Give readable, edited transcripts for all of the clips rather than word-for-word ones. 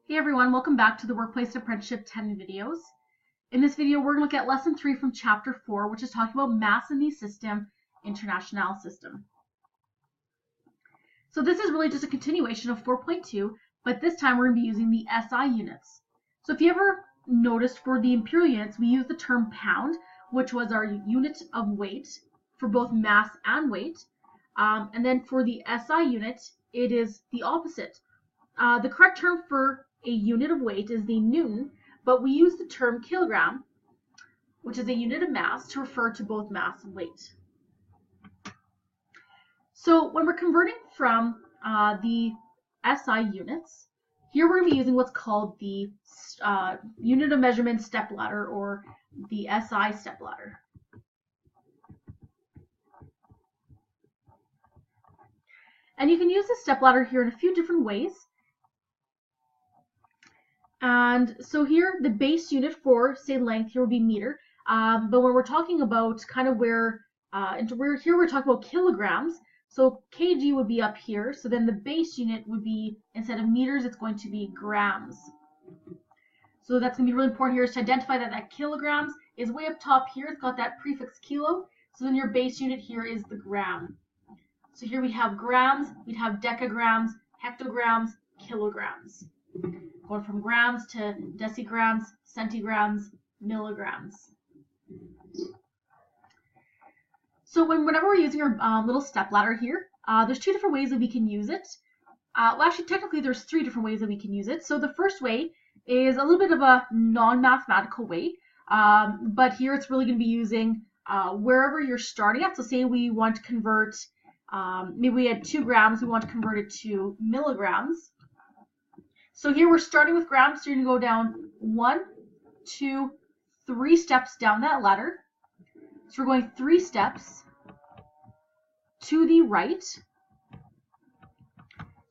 Hey everyone, welcome back to the Workplace Apprenticeship 10 videos. In this video, we're going to look at lesson 3 from chapter 4, which is talking about mass in the Systeme International System. So this is really just a continuation of 4.2, but this time we're going to be using the SI units. So if you ever noticed, for the imperial units, we use the term pound, which was our unit of weight for both mass and weight. And then for the SI unit, it is the opposite. The correct term for a unit of weight is the newton, but we use the term kilogram, which is a unit of mass, to refer to both mass and weight. So when we're converting from the SI units, here we're going to be using what's called the unit of measurement stepladder, or the SI stepladder. And you can use the stepladder here in a few different ways. And so here, the base unit for, say, length here would be meter. But when we're talking about kind of here we're talking about kilograms. So kg would be up here. So then the base unit would be, instead of meters, it's going to be grams. So that's going to be really important here, is to identify that kilograms is way up top here. It's got that prefix kilo. So then your base unit here is the gram. So here we have grams, we'd have decagrams, hectograms, kilograms. Going from grams to decigrams, centigrams, milligrams. So whenever we're using our little stepladder here, there's two different ways that we can use it. Well, actually, technically, there's three different ways that we can use it. So the first way is a little bit of a non-mathematical way, but here it's really going to be using wherever you're starting at. So say we want to convert, maybe we had 2 grams, we want to convert it to milligrams. So here we're starting with grams, so you're going to go down 1, 2, 3 steps down that ladder. So we're going 3 steps to the right.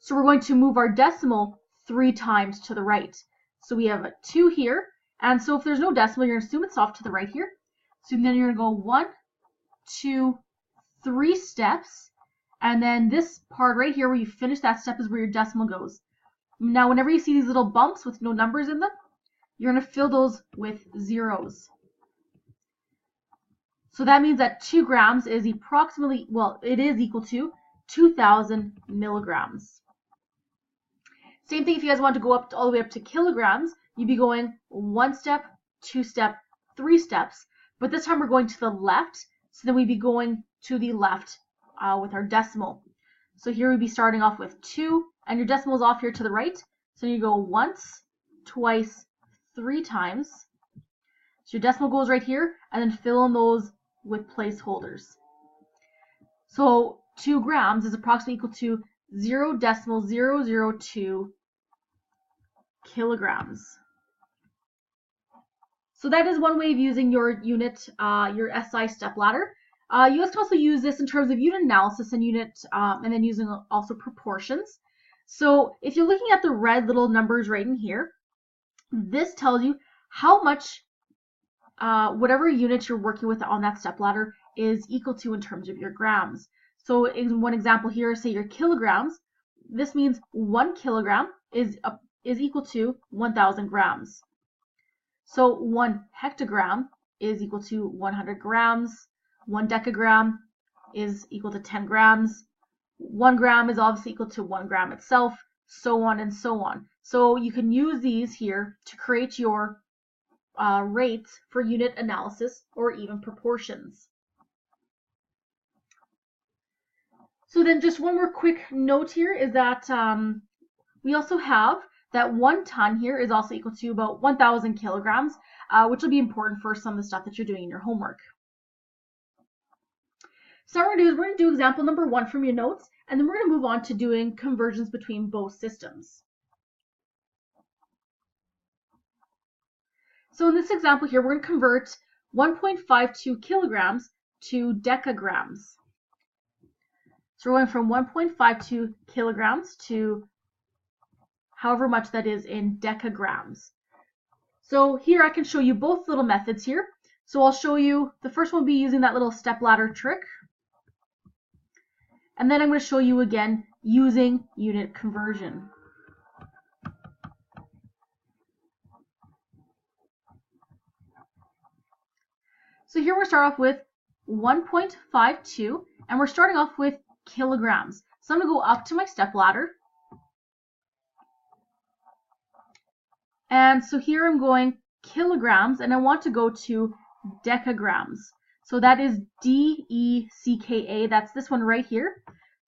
So we're going to move our decimal 3 times to the right. So we have a 2 here, and so if there's no decimal, you're going to assume it's off to the right here. So then you're going to go 1, 2, 3 steps, and then this part right here where you finish that step is where your decimal goes. Now, whenever you see these little bumps with no numbers in them, you're going to fill those with zeros. So that means that 2 grams is approximately, well, it is equal to 2,000 milligrams. Same thing if you guys want to go up all the way up to kilograms, you'd be going 1 step, 2 step, 3 steps. But this time we're going to the left, so then we'd be going to the left with our decimal. So here we'd be starting off with 2, and your decimal is off here to the right. So you go once, twice, 3 times. So your decimal goes right here, and then fill in those with placeholders. So 2 grams is approximately equal to 0.002 kilograms. So that is one way of using your unit, your SI stepladder. You guys can also use this in terms of unit analysis and unit, and then using also proportions. So if you're looking at the red little numbers right in here, this tells you how much whatever unit you're working with on that stepladder is equal to in terms of your grams. So in one example here, say your kilograms, this means 1 kilogram is equal to 1,000 grams. So 1 hectogram is equal to 100 grams. 1 decagram is equal to 10 grams. 1 gram is obviously equal to 1 gram itself, so on and so on. So you can use these here to create your rates for unit analysis or even proportions. So then just one more quick note here is that we also have that 1 ton here is also equal to about 1,000 kilograms, which will be important for some of the stuff that you're doing in your homework. So what we're going to do is we're going to do example number 1 from your notes, and then we're going to move on to doing conversions between both systems. So in this example here, we're going to convert 1.52 kilograms to decagrams. So we're going from 1.52 kilograms to however much that is in decagrams. So here I can show you both little methods here. So I'll show you, the first one will be using that little stepladder trick. And then I'm going to show you again using unit conversion. So here we're start off with 1.52, and we're starting off with kilograms. So I'm going to go up to my step ladder. And so here I'm going kilograms, and I want to go to decagrams. So that is D-E-C-K-A. That's this one right here.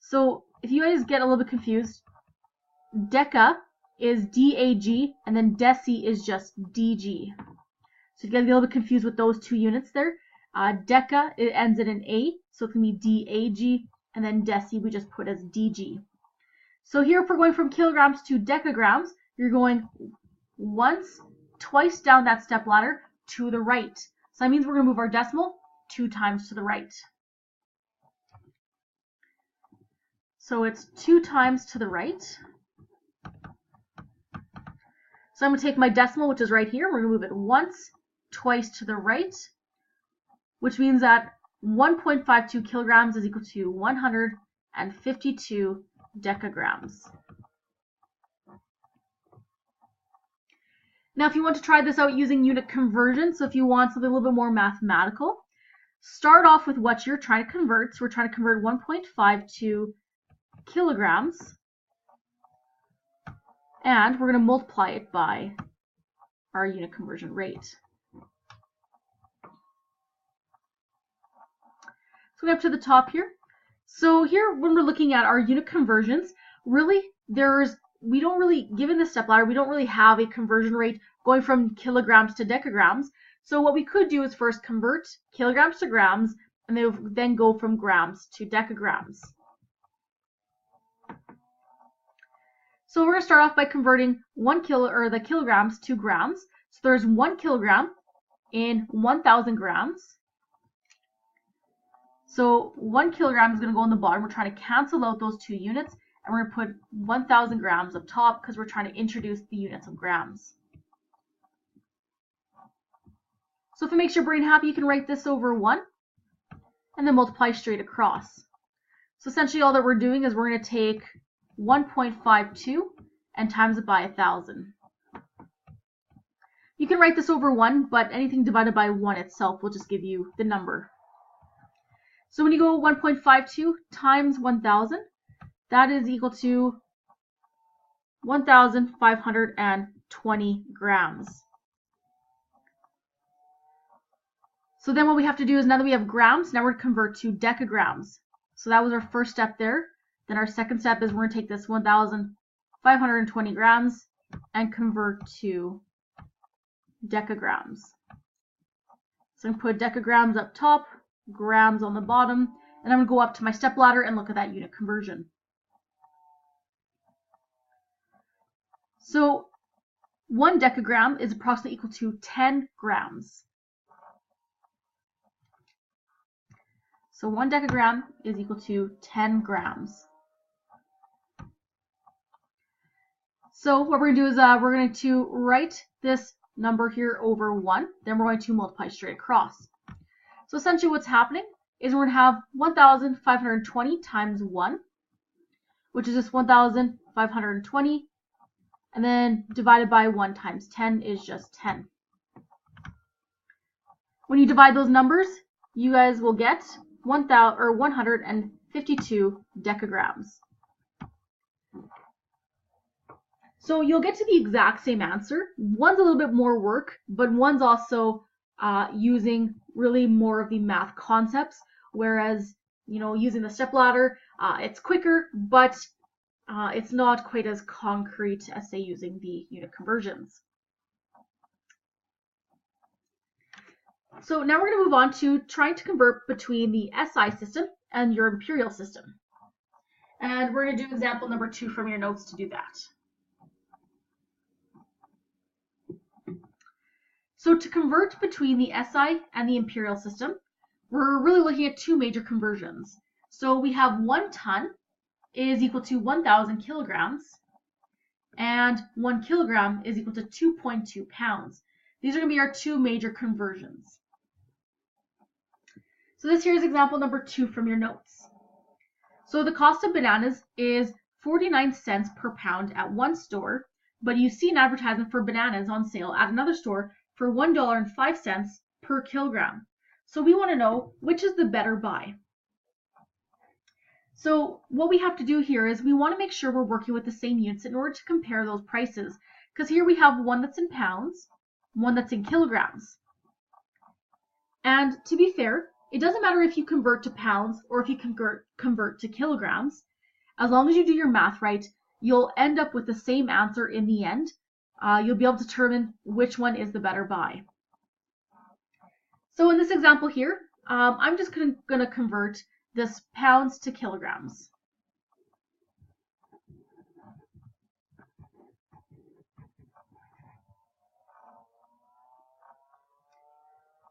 So if you guys get a little bit confused, deca is D-A-G, and then deci is just D-G. So if you guys get a little bit confused with those two units there, deca, it ends in an A, so it can be D-A-G, and then deci we just put as D-G. So here if we're going from kilograms to decagrams, you're going twice down that step ladder to the right. So that means we're going to move our decimal 2 times to the right. So it's 2 times to the right. So I'm going to take my decimal, which is right here. We're going to move it once, twice to the right, which means that 1.52 kilograms is equal to 152 decagrams. Now, if you want to try this out using unit conversion, so if you want something a little bit more mathematical, start off with what you're trying to convert. So we're trying to convert 1.52 kilograms, and we're going to multiply it by our unit conversion rate. So up to the top here. So here, when we're looking at our unit conversions, really we don't really, given the step ladder, we don't really have a conversion rate going from kilograms to decagrams. So what we could do is first convert kilograms to grams, and then go from grams to decagrams. So we're going to start off by converting the kilograms to grams. So there's 1 kilogram in 1,000 grams. So 1 kilogram is going to go on the bottom. We're trying to cancel out those 2 units, and we're going to put 1,000 grams up top because we're trying to introduce the units of grams. So if it makes your brain happy, you can write this over 1 and then multiply straight across. So essentially all that we're doing is we're going to take 1.52 and times it by 1,000. You can write this over 1, but anything divided by 1 itself will just give you the number. So when you go 1.52 times 1,000, that is equal to 1,520 grams. So then what we have to do is, now that we have grams, now we're going to convert to decagrams. So that was our first step there. Then our second step is we're going to take this 1,520 grams and convert to decagrams. So I'm going to put decagrams up top, grams on the bottom, and I'm going to go up to my step ladder and look at that unit conversion. So 1 decagram is approximately equal to 10 grams. So 1 decagram is equal to 10 grams. So what we're going to do is we're going to write this number here over 1, then we're going to multiply straight across. So essentially what's happening is we're going to have 1,520 times 1, which is just 1,520, and then divided by 1 times 10 is just 10. When you divide those numbers, you guys will get 152 decagrams. So you'll get to the exact same answer. One's a little bit more work, but one's also using really more of the math concepts, whereas, you know, using the step ladder, it's quicker, but it's not quite as concrete as, say, using the unit conversions. So now we're going to move on to trying to convert between the SI system and your imperial system. And we're going to do example number 2 from your notes to do that. So to convert between the SI and the imperial system, we're really looking at 2 major conversions. So we have 1 ton is equal to 1,000 kilograms, and 1 kilogram is equal to 2.2 pounds. These are going to be our 2 major conversions. So this here is example number 2 from your notes. So the cost of bananas is 49 cents per pound at one store, but you see an advertisement for bananas on sale at another store for $1.05 per kilogram. So we want to know which is the better buy. So what we have to do here is we want to make sure we're working with the same units in order to compare those prices. Because here we have one that's in pounds, one that's in kilograms. And to be fair, it doesn't matter if you convert to pounds or if you convert to kilograms. As long as you do your math right, you'll end up with the same answer in the end. You'll be able to determine which one is the better buy. So in this example here, I'm just going to convert this pounds to kilograms.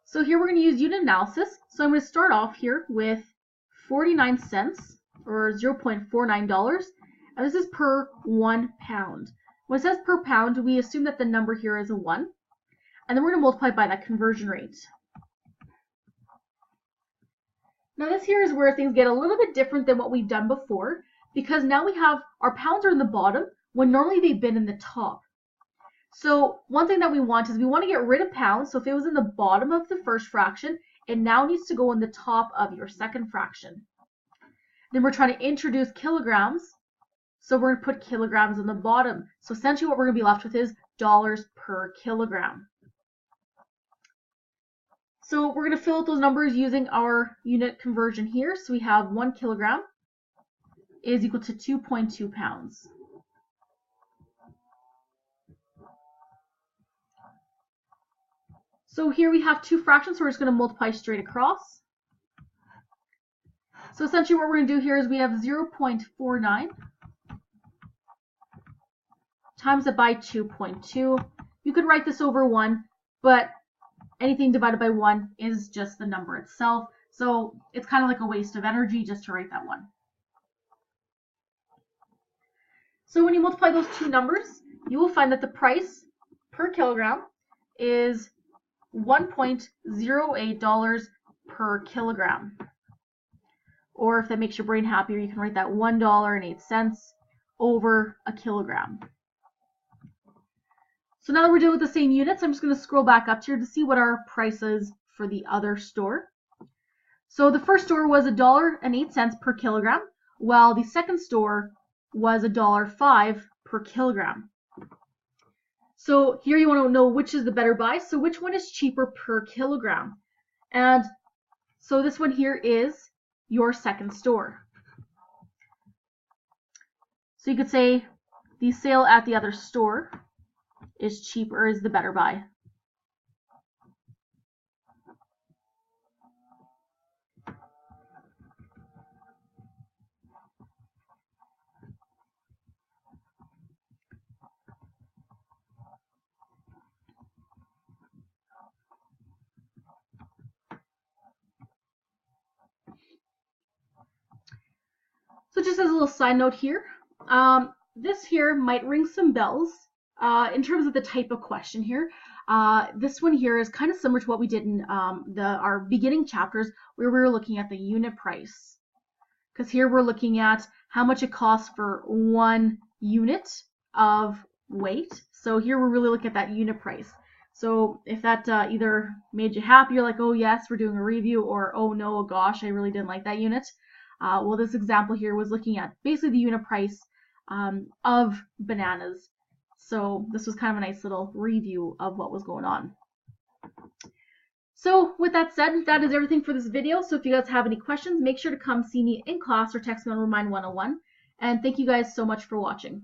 So here we're going to use unit analysis. So I'm going to start off here with 49 cents or $0.49, and this is per 1 pound. When it says per pound, we assume that the number here is a 1, and then we're going to multiply by that conversion rate. Now this here is where things get a little bit different than what we've done before, because now we have our pounds are in the bottom when normally they've been in the top. So one thing that we want is we want to get rid of pounds. So if it was in the bottom of the first fraction, it now needs to go in the top of your second fraction. Then we're trying to introduce kilograms. So we're going to put kilograms in the bottom. So essentially what we're going to be left with is dollars per kilogram. So we're going to fill out those numbers using our unit conversion here. So we have 1 kilogram is equal to 2.2 pounds. So here we have two fractions, so we're just going to multiply straight across. So essentially what we're going to do here is we have 0.49 times it by 2.2. You could write this over 1, but anything divided by 1 is just the number itself. So it's kind of like a waste of energy just to write that 1. So when you multiply those two numbers, you will find that the price per kilogram is $1.08 per kilogram. Or if that makes your brain happier, you can write that $1.08 over a kilogram. So now that we're dealing with the same units, I'm just going to scroll back up here to see what our price is for the other store. So the first store was $1.08 per kilogram, while the second store was $1.05 per kilogram. So here you want to know which is the better buy. So which one is cheaper per kilogram? And so this one here is your second store. So you could say the sale at the other store is cheaper, is the better buy. So just as a little side note here, this here might ring some bells in terms of the type of question here. This one here is kind of similar to what we did in our beginning chapters where we were looking at the unit price. Because here we're looking at how much it costs for 1 unit of weight. So here we're really looking at that unit price. So if that either made you happy, you're like, oh yes, we're doing a review, or oh no, oh gosh, I really didn't like that unit. Well, this example here was looking at basically the unit price of bananas. So this was kind of a nice little review of what was going on. So with that said, that is everything for this video. So if you guys have any questions, make sure to come see me in class or text me on Remind 101. And thank you guys so much for watching.